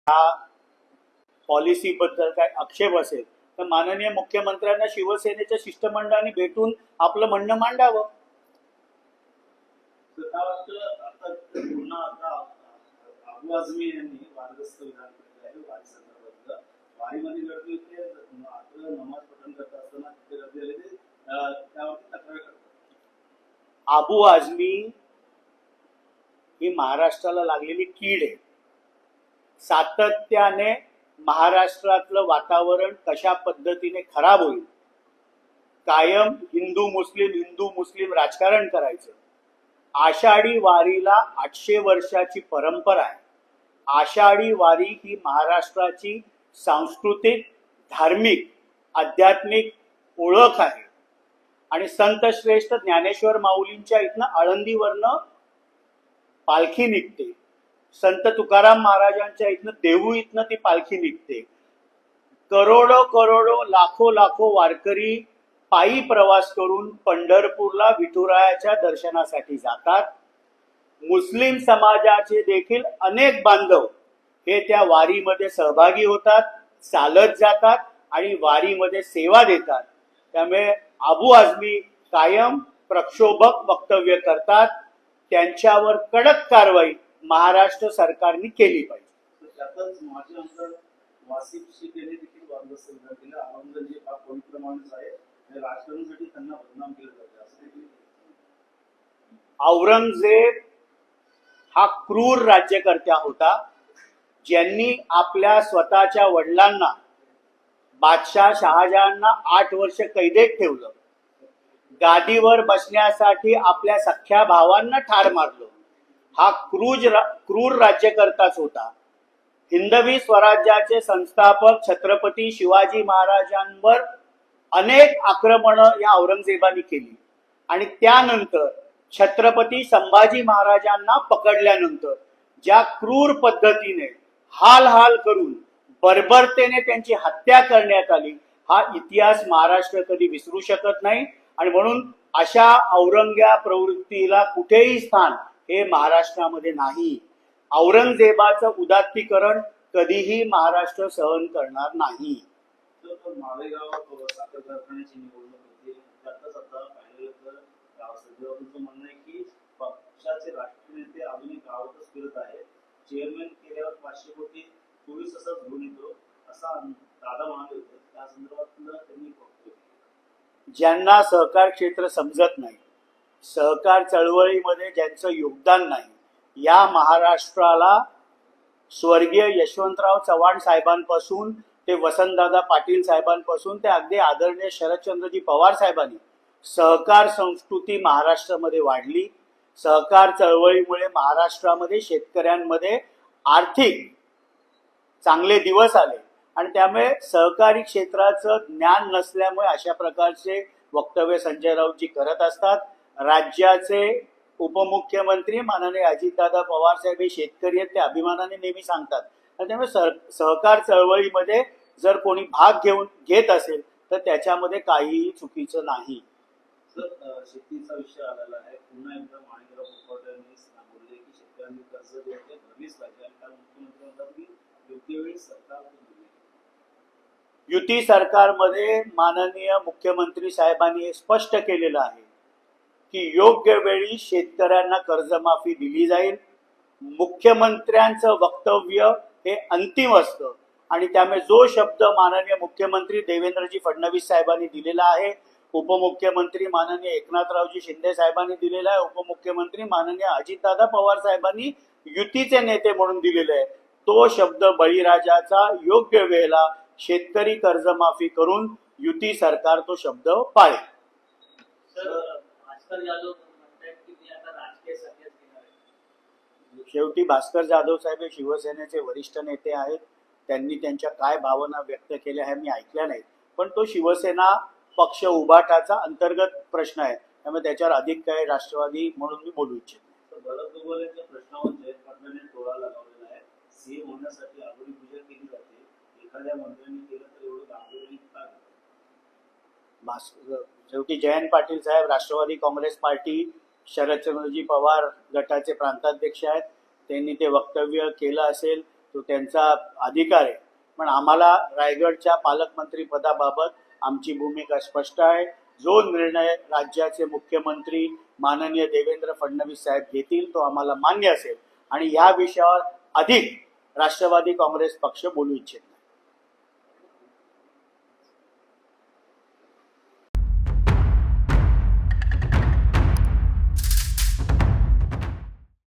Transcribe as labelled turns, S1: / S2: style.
S1: Policy बद्दल काय आक्षेप असेल तर माननीय मुख्यमंत्र्यांना शिवसेनेच्या शिष्टमंडळाने भेटून आपलं म्हणणं मांडावं.
S2: अबू आझमी यांनी वादग्रस्त विधान केलं आहे वारी संदर्भातलं. वारीमध्ये गर्दी होते, आता नमाज पठण करत असताना तिथे गर्दी झाली ते त्यावरती तक्रार करतात.
S1: अबू आझमी ही महाराष्ट्राला लागलेली कीड आहे. सातत्याने महाराष्ट्रातलं वातावरण कशा पद्धतीने खराब होईल, कायम हिंदू मुस्लिम राजकारण करायचं. आषाढी वारीला 800 वर्षाची परंपरा आहे. आषाढी वारी ही महाराष्ट्राची सांस्कृतिक, धार्मिक, आध्यात्मिक ओळख आहे. आणि संत श्रेष्ठ ज्ञानेश्वर माऊलींच्या इथनं आळंदीवरनं पालखी निघते. संत तुकाराम महाराजांच्या इथनं देहू इथनं ती पालखी निघते. करोडो लाखो वारकरी पायी प्रवास करून पंढरपूरला विठुरायाच्या दर्शनासाठी जातात. मुस्लिम समाजाचे देखील अनेक बांधव हे त्या वारीमध्ये सहभागी होतात, चालत जातात आणि वारीमध्ये सेवा देतात. त्यामुळे अबू आझमी कायम प्रक्षोभक वक्तव्य करतात. त्यांच्यावर कडक कारवाई महाराष्ट्र सरकारने केली पाहिजे.
S2: त्यातच माजी आमदार वासिफ शेख यांनी देखील वादग्रस्त विधान केलं. औरंगजेब हा पवित्र माणूस आहे, राजकारणासाठी त्यांना बदनाम केलं जाते असं देखील.
S1: औरंगजेब हा क्रूर राज्यकर्ता होता, ज्यांनी आपल्या स्वतःच्या वडिलांना बादशाह शहाजहांना 8 वर्ष कैदेत ठेवलं. गादीवर बसण्यासाठी आपल्या सख्या भावांना ठार मारलं. हा क्रूर राज्यकर्ताच होता. हिंदवी स्वराज्याचे संस्थापक छत्रपती शिवाजी महाराजांवर अनेक आक्रमणं या औरंगजेबाने केली आणि त्यानंतर छत्रपती संभाजी महाराजांना पकडल्यानंतर ज्या क्रूर पद्धतीने हाल करून बर्बरतेने त्यांची हत्या करण्यात आली, हा इतिहास महाराष्ट्र कधी विसरू शकत नाही. आणि म्हणून अशा औरंग्या प्रवृत्तीला कुठेही स्थान हे महाराष्ट्रामध्ये नाही. औरंगजेबाचं उदात्तीकरण कधीही महाराष्ट्र सहन करणार नाही.
S2: मालेगाव साखर कारखान्याची निवडणूक होती, त्यातच आता पाहिलं तर तुमचं म्हणणं आहे की पक्षाचे राष्ट्रीय नेते अजूनही गावातच फिरत आहेत. चेअरमॅन केल्यावर 500 कोटी 24 तासात घेऊन येतो असा दादा म्हणाले होते. त्या संदर्भात त्यांनी
S1: ज्यांना सहकार क्षेत्र समजत नाही, सहकार चळवळीमध्ये ज्यांचं योगदान नाही, या महाराष्ट्राला स्वर्गीय यशवंतराव चव्हाण साहेबांपासून ते वसंतदादा पाटील साहेबांपासून ते अगदी आदरणीय शरदचंद्रजी पवार साहेबांनी सहकार संस्कृती महाराष्ट्रामध्ये वाढली. सहकार चळवळीमुळे महाराष्ट्रामध्ये शेतकऱ्यांमध्ये आर्थिक चांगले दिवस आले आणि त्यामुळे सहकारी क्षेत्राचं ज्ञान नसल्यामुळे अशा प्रकारचे वक्तव्य संजय राऊतजी करत असतात. राज्याचे उपमुख्यमंत्री माननीय अजितदादा पवार साहेब हे शेतकरी आहेत, ते अभिमानाने नेहमी सांगतात. आणि त्यामुळे सहकार चळवळीमध्ये जर कोणी भाग घेत असेल तर त्याच्यामध्ये काहीही चुकीचं नाही.
S2: शेतीचा विषय आलेला आहे. पुन्हा एकदा माणिकराव मुखर्जी सांगितले की शेतकऱ्यांनी कर्ज भरलीच पाहिजे आणि त्या मुख्यमंत्री म्हणतात की योग्य वेळी सरकार
S1: युती सरकारमध्ये माननीय मुख्यमंत्री साहेबांनी हे स्पष्ट केलेलं आहे की योग्य वेळी शेतकऱ्यांना कर्जमाफी दिली जाईल. मुख्यमंत्र्यांचं वक्तव्य हे अंतिम असतं आणि त्यामुळे जो शब्द माननीय मुख्यमंत्री देवेंद्रजी फडणवीस साहेबांनी दिलेला आहे, उपमुख्यमंत्री माननीय एकनाथरावजी शिंदे साहेबांनी दिलेला आहे, उपमुख्यमंत्री माननीय अजितदादा पवार साहेबांनी युतीचे नेते म्हणून दिलेले आहे, तो शब्द बळीराजाचा योग्य वेळेला शेतकरी कर्जमाफी करून युती सरकार तो शब्द पाळेल. शेवटी भास्कर जाधव साहेब हे शिवसेनेचे वरिष्ठ नेते आहेत. त्यांनी त्यांच्या काय भावना व्यक्त केल्या हे मी ऐकल्या नाहीत, पण तो शिवसेना पक्ष उभाटाचा अंतर्गत प्रश्न आहे, त्यामुळे त्याच्यावर अधिक काय राष्ट्रवादी म्हणून मी बोलू इच्छितो.
S2: भरत गोगोलेच्या प्रश्नावर जयंत पाटलांनी टोळा लगावलेला आहे. सीएम होण्यासाठी आघाडी पूजा केली जाते, एखाद्या मंत्र्यांनी केलं तर एवढं गांभीर्याने
S1: शेवटी जयंत पाटील साहेब राष्ट्रवादी काँग्रेस पार्टी शरदचंद्रजी पवार गटाचे प्रांताध्यक्ष आहेत. त्यांनी ते वक्तव्य केलं असेल तो त्यांचा अधिकार आहे. पण आम्हाला रायगडच्या पालकमंत्री पदाबाबत आमची भूमिका स्पष्ट आहे. जो निर्णय राज्याचे मुख्यमंत्री माननीय देवेंद्र फडणवीस साहेब घेतील तो आम्हाला मान्य असेल आणि या विषयावर अधिक राष्ट्रवादी काँग्रेस पक्ष बोलू इच्छित नाही.